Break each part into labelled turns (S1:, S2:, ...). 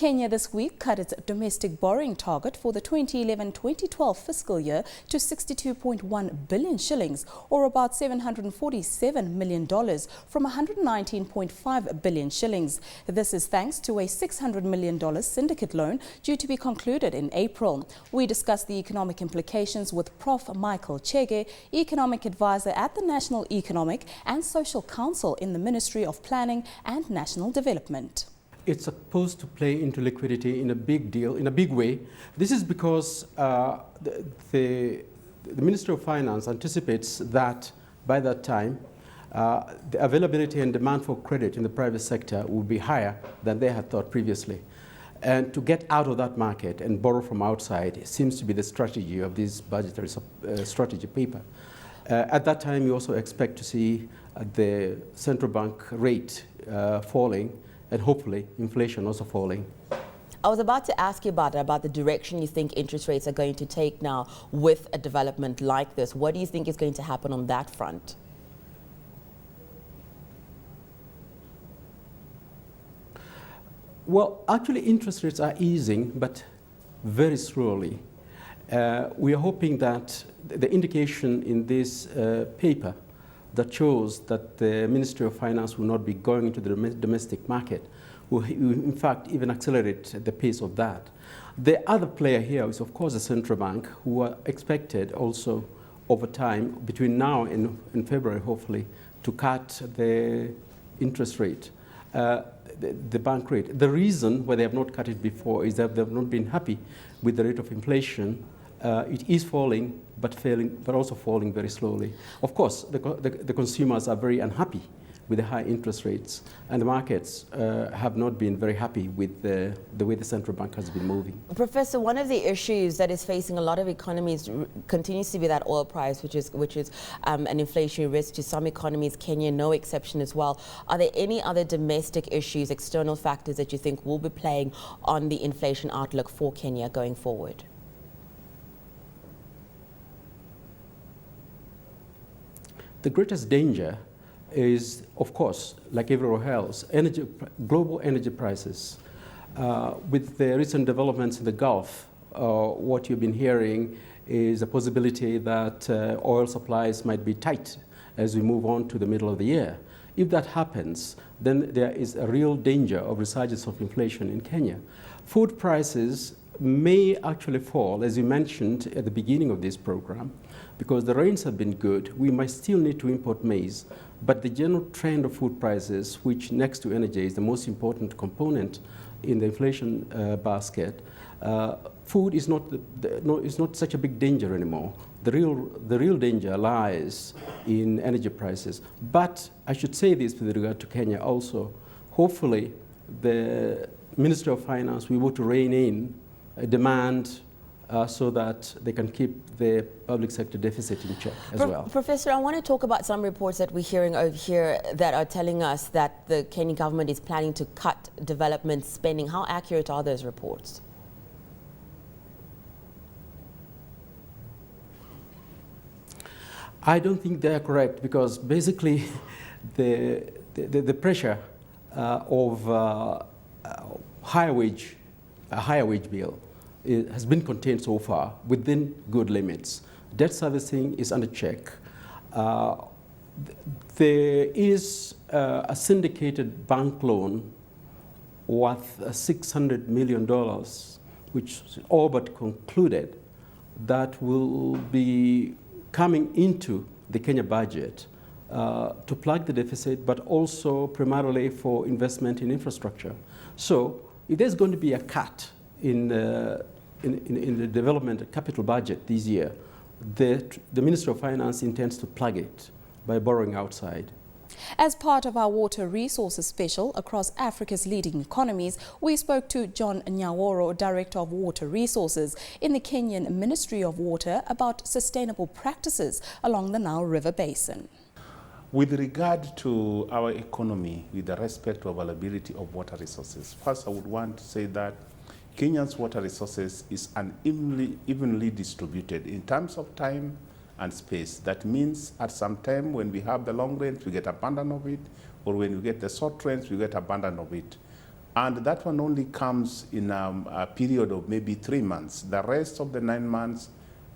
S1: Kenya this week cut its domestic borrowing target for the 2011-2012 fiscal year to 62.1 billion shillings, or about $747 million from 119.5 billion shillings. This is thanks to a $600 million syndicate loan due to be concluded in April. We discussed the economic implications with Prof. Michael Chege, economic advisor at the National Economic and Social Council in the Ministry of Planning and National Development.
S2: It's supposed to play into liquidity in a big way. This is because the Ministry of Finance anticipates that by that time, the availability and demand for credit in the private sector will be higher than they had thought previously. And to get out of that market and borrow from outside seems to be the strategy of this budgetary strategy paper. At that time, you also expect to see the central bank rate falling, and hopefully inflation also falling.
S3: I was about to ask you about the direction you think interest rates are going to take now with a development like this. What do you think is going to happen on that front?
S2: Well, actually interest rates are easing, but very slowly. We are hoping that the indication in this paper that shows that the Ministry of Finance will not be going into the domestic market will in fact even accelerate the pace of that. The other player here is of course the central bank, who are expected also over time, between now and in February hopefully, to cut the interest rate, the bank rate. The reason why they have not cut it before is that they have not been happy with the rate of inflation. It is falling, but also falling very slowly. Of course, the consumers are very unhappy with the high interest rates, and the markets have not been very happy with the way the central bank has been moving.
S3: Professor, one of the issues that is facing a lot of economies continues to be that oil price, which is an inflationary risk to some economies, Kenya no exception as well. Are there any other domestic issues, external factors that you think will be playing on the inflation outlook for Kenya going forward?
S2: The greatest danger is, of course, like everywhere else, global energy prices. With the recent developments in the Gulf, what you've been hearing is a possibility that oil supplies might be tight as we move on to the middle of the year. If that happens, then there is a real danger of resurgence of inflation in Kenya. Food prices may actually fall, as you mentioned at the beginning of this program, because the rains have been good. We might still need to import maize, but the general trend of food prices, which next to energy is the most important component in the inflation basket, food is not such a big danger anymore. The real danger lies in energy prices. But I should say this with regard to Kenya also. Hopefully, the Ministry of Finance will be able to rein in demand so that they can keep the public sector deficit in check as well.
S3: Professor, I want to talk about some reports that we're hearing over here that are telling us that the Kenyan government is planning to cut development spending. How accurate are those reports?
S2: I don't think they're correct, because basically the pressure of a higher wage bill has been contained so far within good limits. Debt servicing is under check. There is a syndicated bank loan worth $600 million, which is all but concluded, that will be coming into the Kenya budget to plug the deficit, but also primarily for investment in infrastructure. So if there's going to be a cut in the development capital budget this year, the Ministry of Finance intends to plug it by borrowing outside.
S1: As part of our water resources special across Africa's leading economies, we spoke to John Nyaworo, Director of Water Resources in the Kenyan Ministry of Water, about sustainable practices along the Nile River Basin.
S4: With regard to our economy, with the respect to availability of water resources, first I would want to say that Kenya's water resources is unevenly distributed in terms of time and space. That means at some time when we have the long rains, we get abundant of it, or when we get the short rains, we get abundant of it. And that one only comes in a period of maybe 3 months. The rest of the 9 months,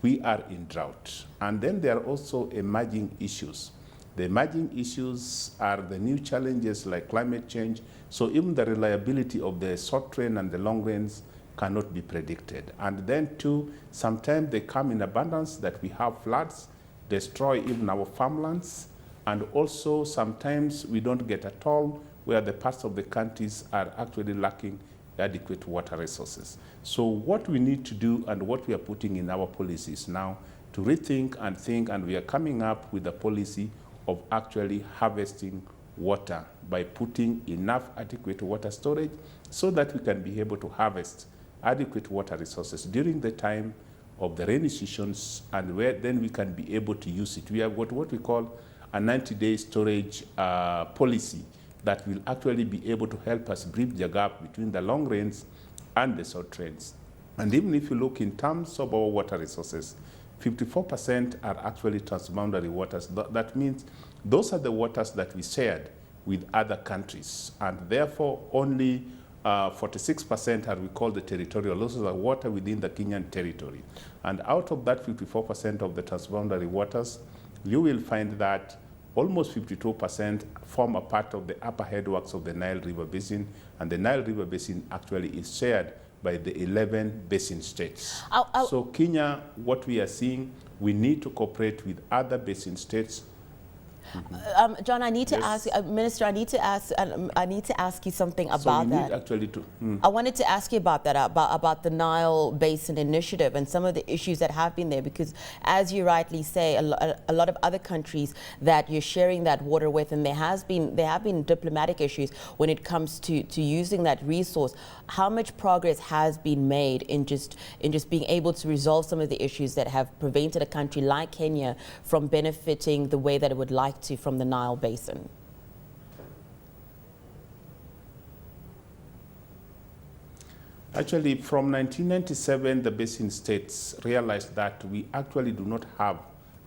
S4: we are in drought. And then there are also emerging issues. The emerging issues are the new challenges like climate change. So even the reliability of the short rain and the long rains cannot be predicted. And then too, sometimes they come in abundance that we have floods, destroy even our farmlands. And also sometimes we don't get at all where the parts of the countries are actually lacking adequate water resources. So what we need to do and what we are putting in our policies now to rethink and think, and we are coming up with a policy of actually harvesting water by putting enough adequate water storage so that we can be able to harvest adequate water resources during the time of the rainy seasons, and where then we can be able to use it. We have got what we call a 90-day storage policy that will actually be able to help us bridge the gap between the long rains and the short rains. And even if you look in terms of our water resources, 54% are actually transboundary waters. That means those are the waters that we shared with other countries, and therefore only 46% are we call the territorial. Those are water within the Kenyan territory. And out of that 54% of the transboundary waters, you will find that almost 52% form a part of the upper headworks of the Nile River Basin, and the Nile River Basin actually is shared by the 11 basin states. So Kenya, what we are seeing, we need to cooperate with other basin states.
S3: John, I need to ask, Minister, I need to ask you something about that.
S4: Need actually to,
S3: I wanted to ask you about that, about the Nile Basin Initiative and some of the issues that have been there, because as you rightly say, a lot of other countries that you're sharing that water with, and there have been diplomatic issues when it comes to using that resource. How much progress has been made in just being able to resolve some of the issues that have prevented a country like Kenya from benefiting the way that it would like to from the Nile Basin?
S4: Actually, from 1997, the basin states realized that we actually do not have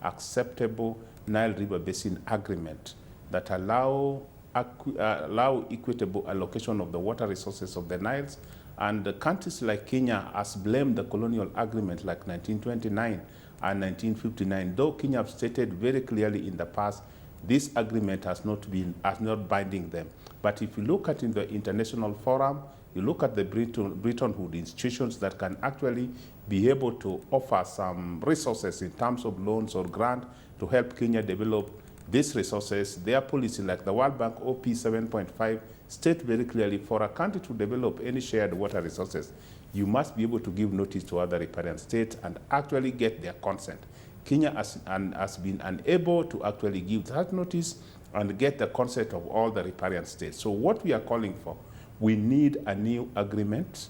S4: acceptable Nile River Basin agreement that allow equitable allocation of the water resources of the Niles. And the countries like Kenya has blamed the colonial agreement like 1929 and 1959, though Kenya have stated very clearly in the past this agreement has not binding them. But if you look at in the international forum, you look at the Bretton Woods institutions that can actually be able to offer some resources in terms of loans or grant to help Kenya develop these resources. Their policy, like the World Bank OP 7.5, state very clearly, for a country to develop any shared water resources, you must be able to give notice to other riparian states and actually get their consent. Kenya has been unable to actually give that notice and get the consent of all the riparian states. So what we are calling for, we need a new agreement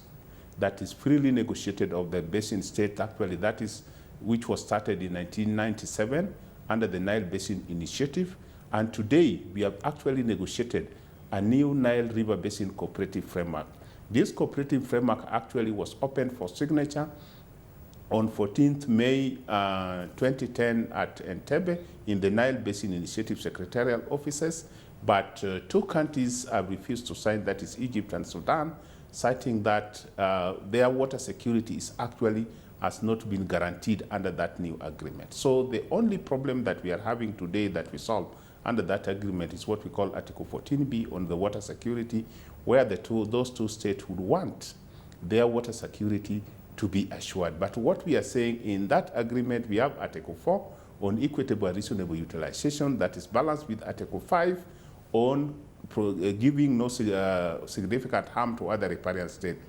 S4: that is freely negotiated of the basin state, actually that is, which was started in 1997 under the Nile Basin Initiative. And today we have actually negotiated a new Nile River Basin Cooperative Framework. This cooperative framework actually was opened for signature on 14th May 2010 at Entebbe in the Nile Basin Initiative Secretarial Offices, but two countries have refused to sign, that is Egypt and Sudan, citing that their water security has not been guaranteed under that new agreement. So the only problem that we are having today that we solve under that agreement is what we call Article 14B on the water security, where those two states would want their water security to be assured. But what we are saying in that agreement, we have Article 4 on equitable and reasonable utilization that is balanced with Article 5 on giving no significant harm to other riparian states.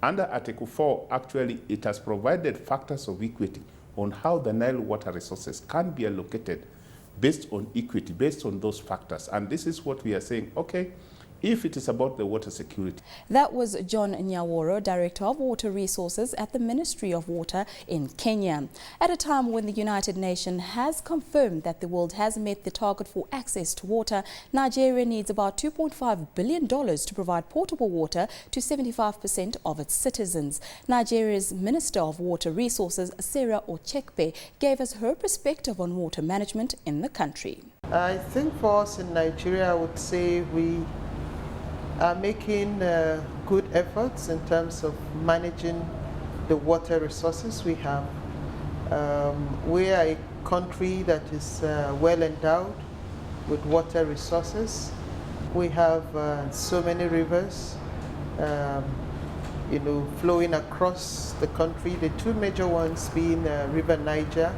S4: Under Article 4, actually, it has provided factors of equity on how the Nile water resources can be allocated based on equity, based on those factors. And this is what we are saying, okay, if it is about the water security.
S1: That was John Nyaworo, Director of Water Resources at the Ministry of Water in Kenya. At a time when the United Nations has confirmed that the world has met the target for access to water, Nigeria needs about $2.5 billion to provide potable water to 75% of its citizens. Nigeria's Minister of Water Resources, Sarah Ochekpe, gave us her perspective on water management in the country.
S5: I think for us in Nigeria, I would say we are making good efforts in terms of managing the water resources we have. We are a country that is well endowed with water resources. We have so many rivers, flowing across the country. The two major ones being River Niger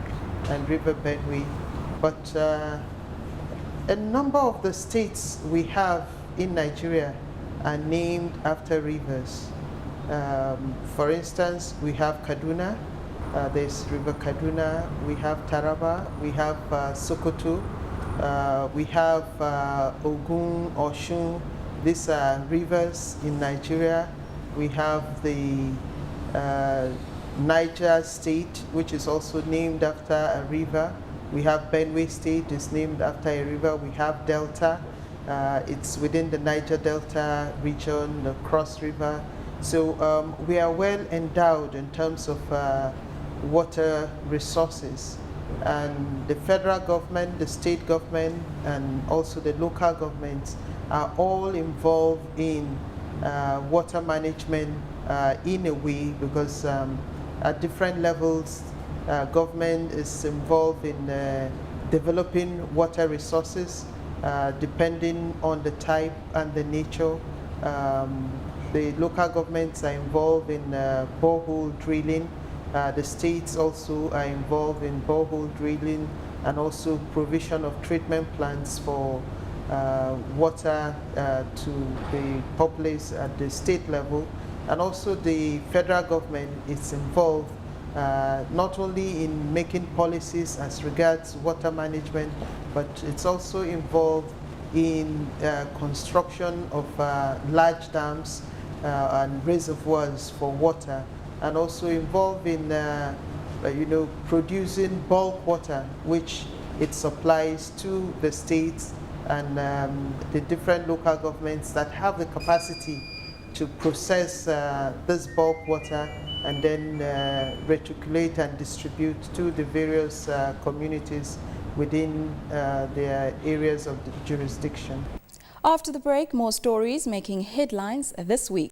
S5: and River Benue. But a number of the states we have in Nigeria are named after rivers. For instance, we have Kaduna. There's River Kaduna. We have Taraba. We have Sokoto. We have Ogun, Osun. These are rivers in Nigeria. We have the Niger State, which is also named after a river. We have Benue State, is named after a river. We have Delta. It's within the Niger Delta region, the Cross River. So we are well endowed in terms of water resources. And the federal government, the state government, and also the local governments are all involved in water management in a way, because at different levels, government is involved in developing water resources depending on the type and the nature. The local governments are involved in borehole drilling. The states also are involved in borehole drilling and also provision of treatment plants for water to the populace at the state level. And also the federal government is involved not only in making policies as regards water management, but it's also involved in construction of large dams and reservoirs for water, and also involved in producing bulk water, which it supplies to the states and the different local governments that have the capacity to process this bulk water and then reticulate and distribute to the various communities within their areas of the jurisdiction.
S1: After the break, more stories making headlines this week.